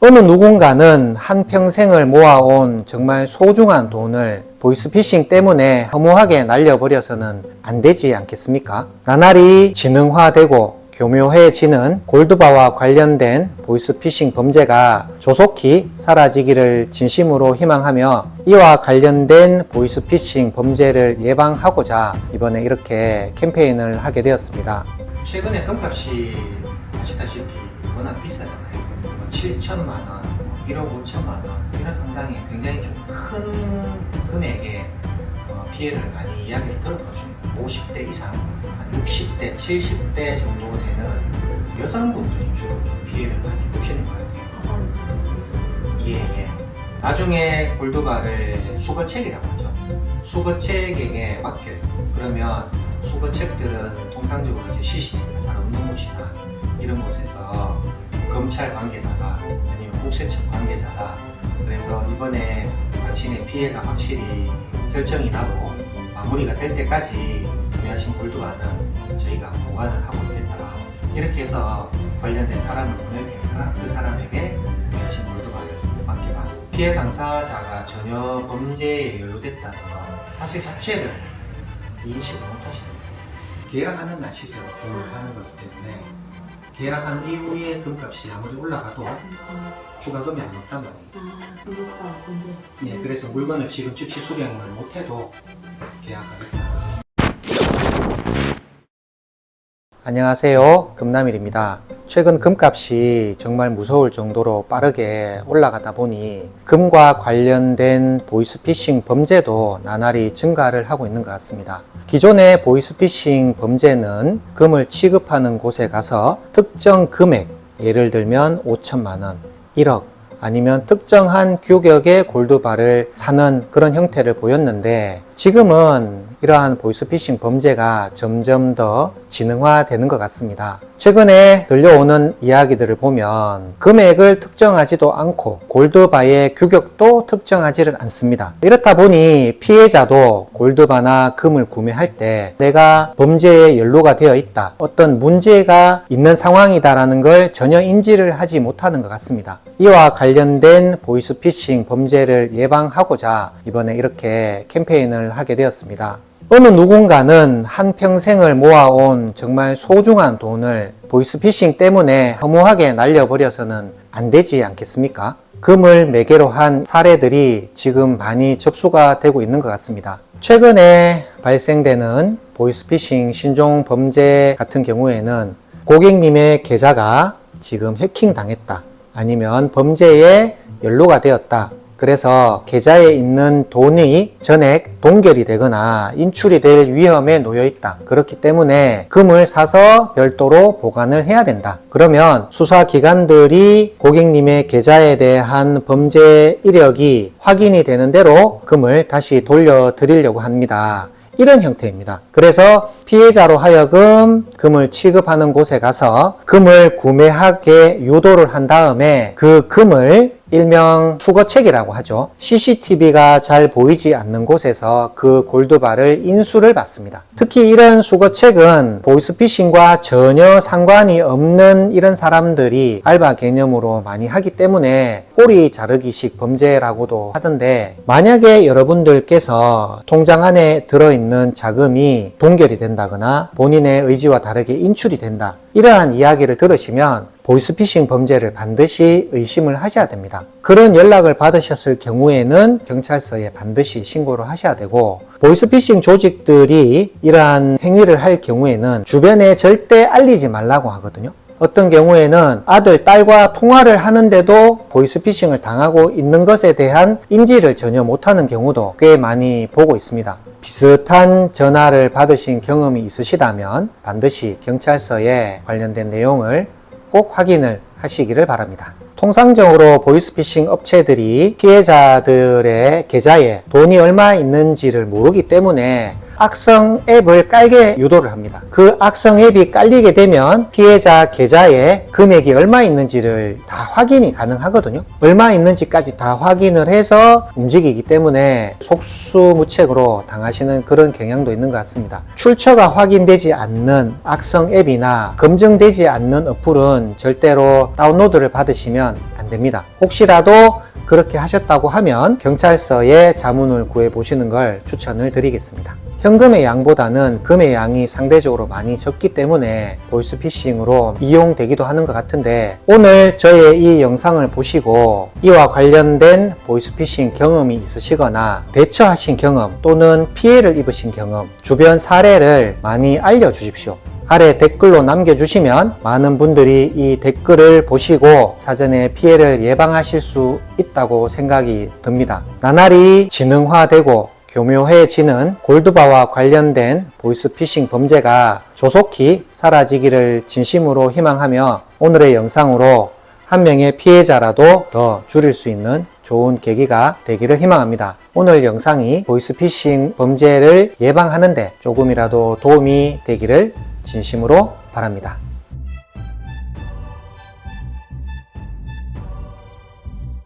어느 누군가는 한평생을 모아온 정말 소중한 돈을 보이스피싱 때문에 허무하게 날려버려서는 안 되지 않겠습니까? 나날이 지능화되고 교묘해지는 골드바와 관련된 보이스피싱 범죄가 조속히 사라지기를 진심으로 희망하며 이와 관련된 보이스피싱 범죄를 예방하고자 이번에 이렇게 캠페인을 하게 되었습니다. 최근에 금값이 아시다시피 워낙 비싸잖아요. 7천만 원, 1억 5천만 원 이런 상당히 굉장히 좀 큰 금액의 피해를 많이 이야기를 들었거든요. 50대 이상, 한 60대, 70대 정도 되는 여성분들이 주로 좀 피해를 많이 보시는 것 같아요. 사상이 좀 있으시고. 예. 나중에 골드바를 수거책이라고 하죠. 수거책에게 맡겨요. 그러면 수거책들은 통상적으로 이제 CCTV가 잘 없는 곳이나 이런 곳에서 검찰 관계자다 아니면 국세청 관계자다. 그래서 이번에 당신의 피해가 확실히 결정이 나고 마무리가 될 때까지 구매하신 골드바는 저희가 보관을 하고 있겠다. 이렇게 해서 관련된 사람을 보낼 테니까 그 사람에게 구매하신 골드바를 맡겨라. 피해 당사자가 전혀 범죄에 연루됐다는 것 사실 자체를 인식을 못하시는 거예요. 계약하는 날 시세로 주문을 하는 거기 때문에 계약한 이후에 금값이 아무리 올라가도 추가금이 안 없단 말이에요. 그것과 문제. 예, 그래서 물건을 지금 즉시 수령을 못해도 계약하겠다. 안녕하세요, 금남일입니다. 최근 금값이 정말 무서울 정도로 빠르게 올라가다 보니 금과 관련된 보이스피싱 범죄도 나날이 증가를 하고 있는 것 같습니다. 기존의 보이스피싱 범죄는 금을 취급하는 곳에 가서 특정 금액, 예를 들면 5천만 원, 1억, 아니면 특정한 규격의 골드바를 사는 그런 형태를 보였는데 지금은 이러한 보이스피싱 범죄가 점점 더 지능화되는 것 같습니다. 최근에 들려오는 이야기들을 보면 금액을 특정하지도 않고 골드바의 규격도 특정하지를 않습니다. 이렇다 보니 피해자도 골드바나 금을 구매할 때 내가 범죄에 연루가 되어 있다, 어떤 문제가 있는 상황이다라는 걸 전혀 인지를 하지 못하는 것 같습니다. 이와 관련된 보이스피싱 범죄를 예방하고자 이번에 이렇게 캠페인을 하게 되었습니다. 어느 누군가는 한평생을 모아온 정말 소중한 돈을 보이스피싱 때문에 허무하게 날려버려서는 안 되지 않겠습니까? 금을 매개로 한 사례들이 지금 많이 접수가 되고 있는 것 같습니다. 최근에 발생되는 보이스피싱 신종 범죄 같은 경우에는 고객님의 계좌가 지금 해킹 당했다, 아니면 범죄에 연루가 되었다, 그래서 계좌에 있는 돈이 전액 동결이 되거나 인출이 될 위험에 놓여 있다. 그렇기 때문에 금을 사서 별도로 보관을 해야 된다. 그러면 수사기관들이 고객님의 계좌에 대한 범죄 이력이 확인이 되는 대로 금을 다시 돌려드리려고 합니다. 이런 형태입니다. 그래서 피해자로 하여금 금을 취급하는 곳에 가서 금을 구매하게 유도를 한 다음에 그 금을 일명 수거책이라고 하죠. CCTV가 잘 보이지 않는 곳에서 그 골드바를 인수를 받습니다. 특히 이런 수거책은 보이스피싱과 전혀 상관이 없는 이런 사람들이 알바 개념으로 많이 하기 때문에 꼬리 자르기식 범죄라고도 하던데, 만약에 여러분들께서 통장 안에 들어있는 자금이 동결이 된다거나 본인의 의지와 다르게 인출이 된다, 이러한 이야기를 들으시면 보이스피싱 범죄를 반드시 의심을 하셔야 됩니다. 그런 연락을 받으셨을 경우에는 경찰서에 반드시 신고를 하셔야 되고, 보이스피싱 조직들이 이러한 행위를 할 경우에는 주변에 절대 알리지 말라고 하거든요. 어떤 경우에는 아들, 딸과 통화를 하는데도 보이스피싱을 당하고 있는 것에 대한 인지를 전혀 못하는 경우도 꽤 많이 보고 있습니다. 비슷한 전화를 받으신 경험이 있으시다면 반드시 경찰서에 관련된 내용을 꼭 확인을 하시기를 바랍니다. 통상적으로 보이스피싱 업체들이 피해자들의 계좌에 돈이 얼마 있는지를 모르기 때문에 악성 앱을 깔게 유도를 합니다. 그 악성 앱이 깔리게 되면 피해자 계좌에 금액이 얼마 있는지를 다 확인이 가능하거든요. 얼마 있는지까지 다 확인을 해서 움직이기 때문에 속수무책으로 당하시는 그런 경향도 있는 것 같습니다. 출처가 확인되지 않는 악성 앱이나 검증되지 않는 어플은 절대로 다운로드를 받으시면 하시면 안 됩니다. 혹시라도 그렇게 하셨다고 하면 경찰서에 자문을 구해 보시는 걸 추천을 드리겠습니다. 현금의 양보다는 금의 양이 상대적으로 많이 적기 때문에 보이스피싱으로 이용되기도 하는 것 같은데, 오늘 저의 이 영상을 보시고 이와 관련된 보이스피싱 경험이 있으시거나 대처하신 경험 또는 피해를 입으신 경험, 주변 사례를 많이 알려주십시오. 아래 댓글로 남겨주시면 많은 분들이 이 댓글을 보시고 사전에 피해를 예방하실 수 있다고 생각이 듭니다. 나날이 지능화되고 교묘해지는 골드바와 관련된 보이스피싱 범죄가 조속히 사라지기를 진심으로 희망하며, 오늘의 영상으로 한 명의 피해자라도 더 줄일 수 있는 좋은 계기가 되기를 희망합니다. 오늘 영상이 보이스피싱 범죄를 예방하는 데 조금이라도 도움이 되기를 진심으로 바랍니다.